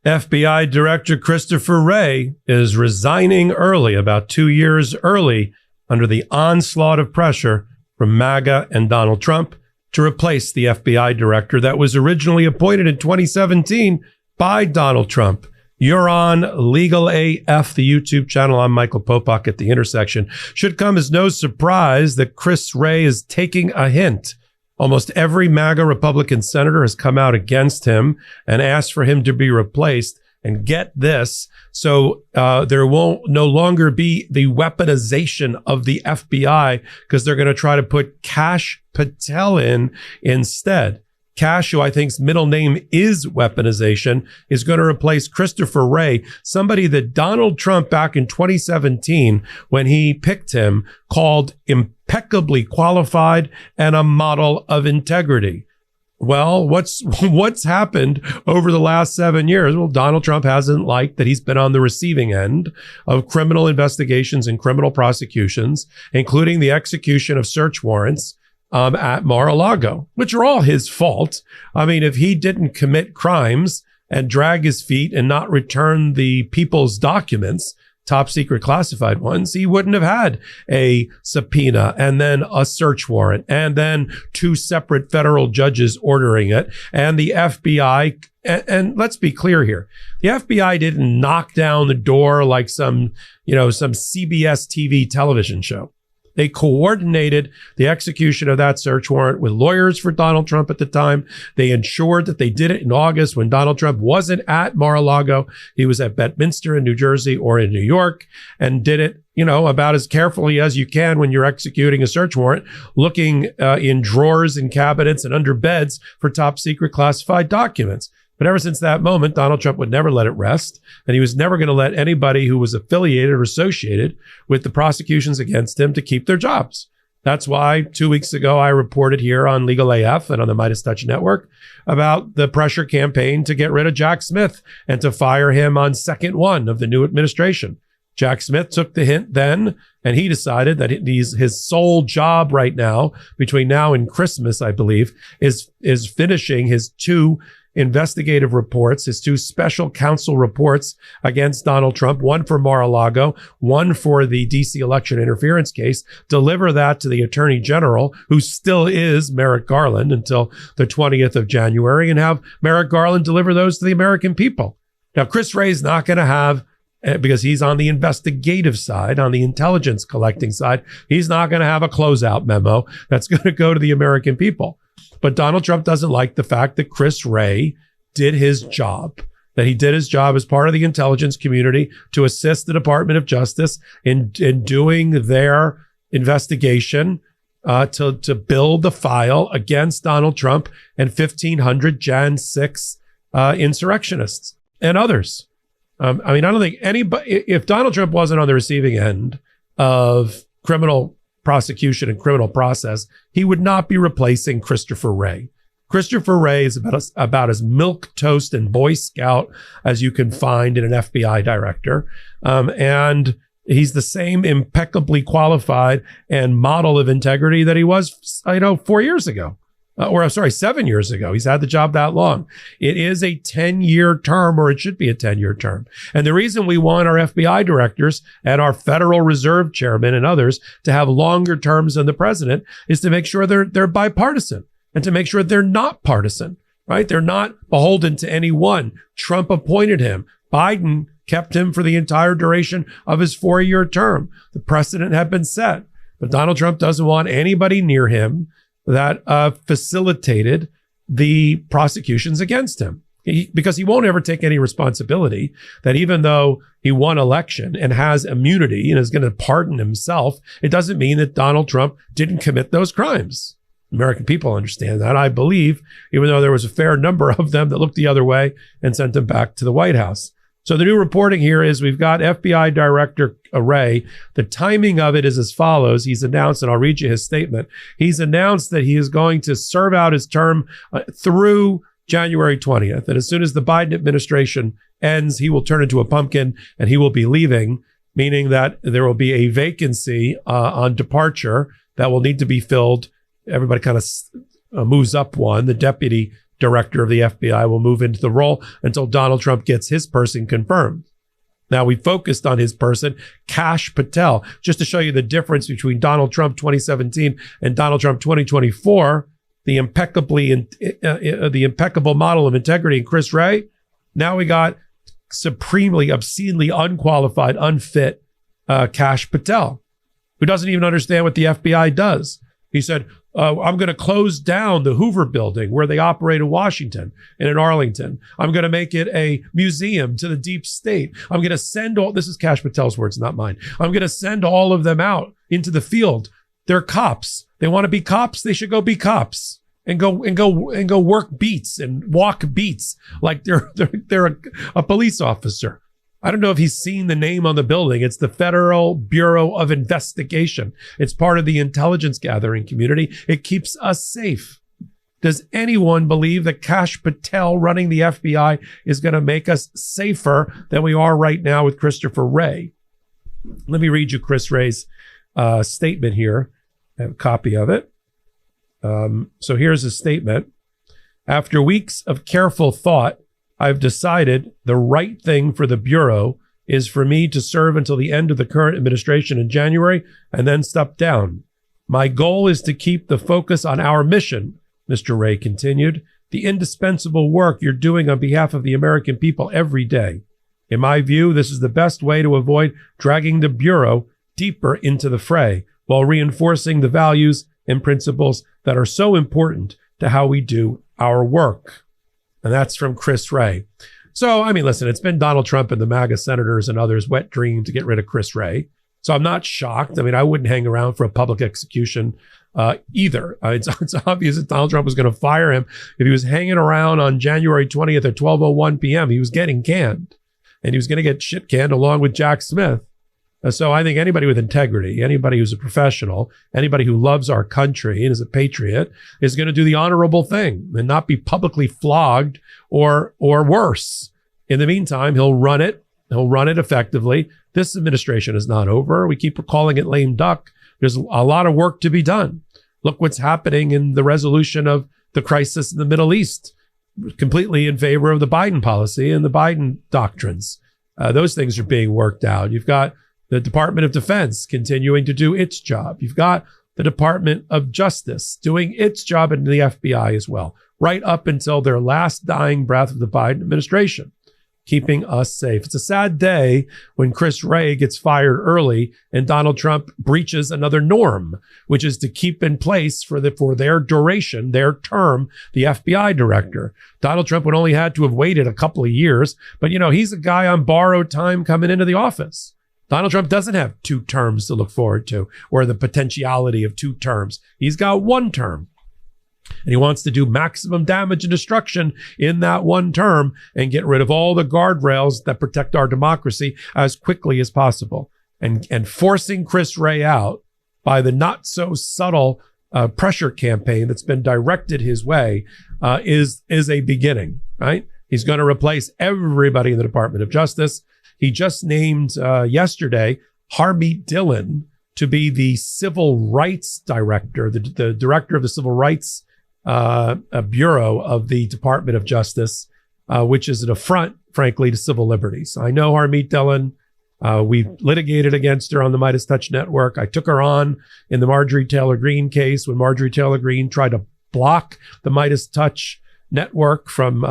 FBI Director Christopher Wray is resigning early, about 2 years early, under the onslaught of pressure from MAGA and Donald Trump to replace the FBI director that was originally appointed in 2017 by Donald Trump. You're on Legal AF, the YouTube channel. I'm Michael Popok at The Intersection. Should come as no surprise that Chris Wray is taking a hint. Almost every MAGA Republican senator has come out against him and asked for him to be replaced. And get this, so there won't no longer be the weaponization of the FBI because they're going to try to put Kash Patel in instead. Kash, who I think's middle name is weaponization, is going to replace Christopher Wray, somebody that Donald Trump back in 2017, when he picked him, called impeccably qualified and a model of integrity. Well, what's happened over the last 7 years? Well, Donald Trump hasn't liked that he's been on the receiving end of criminal investigations and criminal prosecutions, including the execution of search warrants at Mar-a-Lago, which are all his fault. I mean, if he didn't commit crimes and drag his feet and not return the people's documents, top secret classified ones, he wouldn't have had a subpoena and then a search warrant and then 2 separate federal judges ordering it and the FBI. And let's be clear here. The FBI didn't knock down the door like some CBS TV television show. They coordinated the execution of that search warrant with lawyers for Donald Trump at the time. They ensured that they did it in August when Donald Trump wasn't at Mar-a-Lago. He was at Bedminster in New Jersey or in New York, and did it, about as carefully as you can when you're executing a search warrant, looking in drawers and cabinets and under beds for top secret classified documents. But ever since that moment, Donald Trump would never let it rest. And he was never going to let anybody who was affiliated or associated with the prosecutions against him to keep their jobs. That's why 2 weeks ago, I reported here on Legal AF and on the Midas Touch Network about the pressure campaign to get rid of Jack Smith and to fire him on second one of the new administration. Jack Smith took the hint then, and he decided that his sole job right now, between now and Christmas, I believe, is finishing his 2 investigative reports, his 2 special counsel reports against Donald Trump, one for Mar-a-Lago, one for the DC election interference case, deliver that to the Attorney General, who still is Merrick Garland until the 20th of January, and have Merrick Garland deliver those to the American people. Now, Chris Wray is not going to have, because he's on the investigative side, on the intelligence collecting side, he's not going to have a closeout memo that's going to go to the American people. But Donald Trump doesn't like the fact that Chris Wray did his job, that he did his job as part of the intelligence community to assist the Department of Justice in doing their investigation to build the file against Donald Trump and 1,500 Jan 6 insurrectionists and others. I don't think anybody, if Donald Trump wasn't on the receiving end of criminal prosecution and criminal process, he would not be replacing Christopher Wray. Christopher Wray is about as milquetoast and Boy Scout as you can find in an FBI director. And he's the same impeccably qualified and model of integrity that he was, 4 years ago. 7 years ago. He's had the job that long. It is a 10-year term, or it should be a 10-year term. And the reason we want our FBI directors and our Federal Reserve chairman and others to have longer terms than the president is to make sure they're bipartisan and to make sure they're not partisan, right? They're not beholden to any one. Trump appointed him. Biden kept him for the entire duration of his 4-year term. The precedent had been set, but Donald Trump doesn't want anybody near him that facilitated the prosecutions against him, because he won't ever take any responsibility that even though he won election and has immunity and is going to pardon himself, it doesn't mean that Donald Trump didn't commit those crimes. American people understand that, I believe, even though there was a fair number of them that looked the other way and sent him back to the White House. So the new reporting here is we've got FBI Director Wray. The timing of it is as follows. He's announced, and I'll read you his statement. He's announced that he is going to serve out his term through January 20th. And as soon as the Biden administration ends, he will turn into a pumpkin and he will be leaving, meaning that there will be a vacancy on departure that will need to be filled. Everybody kind of moves up one. The deputy director of the FBI will move into the role until Donald Trump gets his person confirmed. Now, we focused on his person, Kash Patel, just to show you the difference between Donald Trump 2017 and Donald Trump 2024, the impeccable model of integrity in Chris Wray. Now we got supremely, obscenely unqualified, unfit Kash Patel, who doesn't even understand what the FBI does. He said, I'm going to close down the Hoover building where they operate in Washington and in Arlington. I'm going to make it a museum to the deep state. I'm going to send this is Kash Patel's words, not mine. I'm going to send all of them out into the field. They're cops. They want to be cops. They should go be cops and go work beats and walk beats like they're a police officer. I don't know if he's seen the name on the building. It's the Federal Bureau of Investigation. It's part of the intelligence gathering community. It keeps us safe. Does anyone believe that Kash Patel running the FBI is going to make us safer than we are right now with Christopher Wray? Let me read you Chris Wray's statement here. I have a copy of it. So here's his statement. After weeks of careful thought, I've decided the right thing for the Bureau is for me to serve until the end of the current administration in January and then step down. My goal is to keep the focus on our mission, Mr. Wray continued, the indispensable work you're doing on behalf of the American people every day. In my view, this is the best way to avoid dragging the Bureau deeper into the fray while reinforcing the values and principles that are so important to how we do our work. And that's from Chris Wray. So, I mean, listen, it's been Donald Trump and the MAGA senators and others' wet dream to get rid of Chris Wray. So I'm not shocked. I mean, I wouldn't hang around for a public execution either. It's obvious that Donald Trump was going to fire him. If he was hanging around on January 20th at 12:01 p.m., he was getting canned. And he was going to get shit canned along with Jack Smith. So I think anybody with integrity, anybody who's a professional, anybody who loves our country and is a patriot is going to do the honorable thing and not be publicly flogged or worse. In the meantime, he'll run it effectively. This administration is not over. We keep calling it lame duck. There's a lot of work to be done. Look what's happening in the resolution of the crisis in the Middle East, completely in favor of the Biden policy and the Biden doctrines. Those things are being worked out. You've got the Department of Defense continuing to do its job. You've got the Department of Justice doing its job, and the FBI as well, right up until their last dying breath of the Biden administration, keeping us safe. It's a sad day when Chris Wray gets fired early and Donald Trump breaches another norm, which is to keep in place for their duration, their term, the FBI director. Donald Trump would only had to have waited a couple of years, but he's a guy on borrowed time coming into the office. Donald Trump doesn't have 2 terms to look forward to, or the potentiality of 2 terms. He's got 1 term. And he wants to do maximum damage and destruction in that 1 term and get rid of all the guardrails that protect our democracy as quickly as possible. And forcing Chris Wray out by the not so subtle pressure campaign that's been directed his way is a beginning, right? He's going to replace everybody in the Department of Justice. He just named yesterday Harmeet Dillon to be the civil rights director, the director of the civil rights bureau of the Department of Justice, which is an affront, frankly, to civil liberties. I know Harmeet Dillon. We litigated against her on the Midas Touch Network. I took her on in the Marjorie Taylor Greene case when Marjorie Taylor Greene tried to block the Midas Touch Network from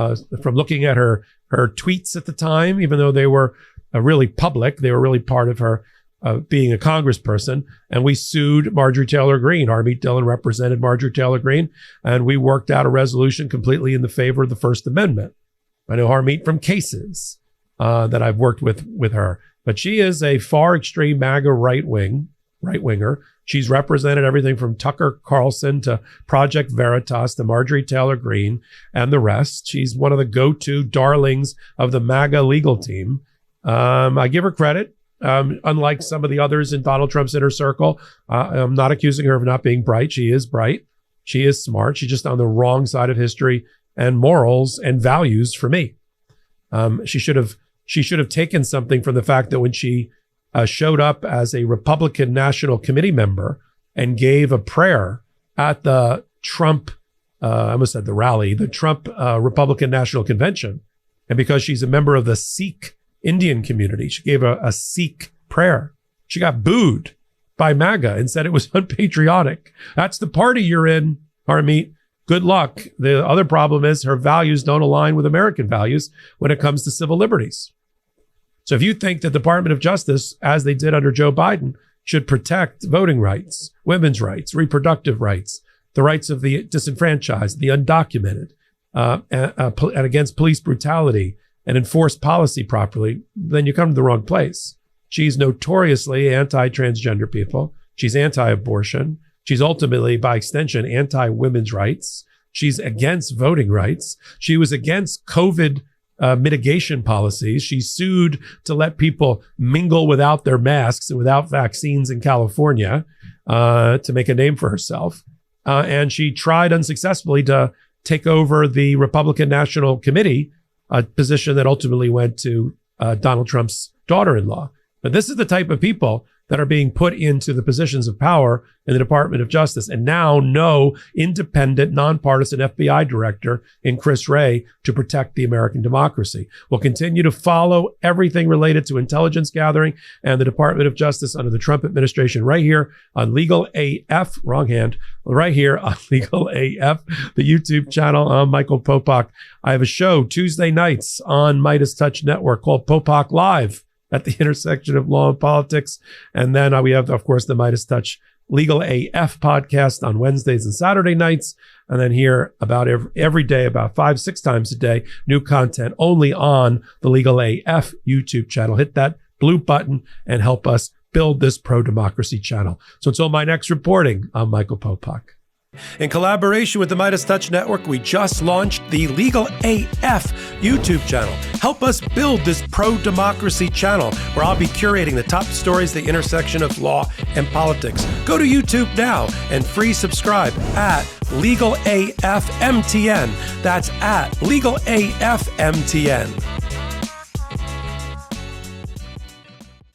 looking at her tweets at the time, even though they were really public. They were really part of her being a congressperson. And we sued Marjorie Taylor Greene. Harmeet Dillon represented Marjorie Taylor Greene, and we worked out a resolution completely in the favor of the First Amendment. I know Harmeet from cases that I've worked with her, but she is a far extreme MAGA right-winger. She's represented everything from Tucker Carlson to Project Veritas to Marjorie Taylor Greene and the rest. She's one of the go-to darlings of the MAGA legal team. I give her credit. Unlike some of the others in Donald Trump's inner circle, I'm not accusing her of not being bright. She is bright. She is smart. She's just on the wrong side of history and morals and values for me. She should have taken something from the fact that when she showed up as a Republican National Committee member and gave a prayer at the Trump I almost said the rally, the Trump Republican National Convention. And because she's a member of the Sikh Indian community, she gave a Sikh prayer. She got booed by MAGA and said it was unpatriotic. That's the party you're in, Harmeet. Good luck. The other problem is her values don't align with American values when it comes to civil liberties. So if you think the Department of Justice, as they did under Joe Biden, should protect voting rights, women's rights, reproductive rights, the rights of the disenfranchised, the undocumented, and against police brutality and enforce policy properly, then you come to the wrong place. She's notoriously anti-transgender people. She's anti-abortion. She's ultimately, by extension, anti-women's rights. She's against voting rights. She was against COVID mitigation policies. She sued to let people mingle without their masks and without vaccines in California to make a name for herself. And she tried unsuccessfully to take over the Republican National Committee, a position that ultimately went to Donald Trump's daughter-in-law. But this is the type of people that are being put into the positions of power in the Department of Justice, and now no independent, nonpartisan FBI director in Chris Wray to protect the American democracy. We'll continue to follow everything related to intelligence gathering and the Department of Justice under the Trump administration right here on Legal AF, wrong hand, right here on Legal AF, the YouTube channel. I'm Michael Popok. I have a show Tuesday nights on Midas Touch Network called Popok Live, at the intersection of law and politics. And then we have, of course, the Midas Touch Legal AF podcast on Wednesdays and Saturday nights. And then here about every day, about 5-6 times a day, new content only on the Legal AF YouTube channel. Hit that blue button and help us build this pro-democracy channel. So until my next reporting, I'm Michael Popok. In collaboration with the Midas Touch Network, we just launched the Legal AF YouTube channel. Help us build this pro-democracy channel where I'll be curating the top stories at the intersection of law and politics. Go to YouTube now and free subscribe at Legal AF MTN. That's at Legal AF MTN.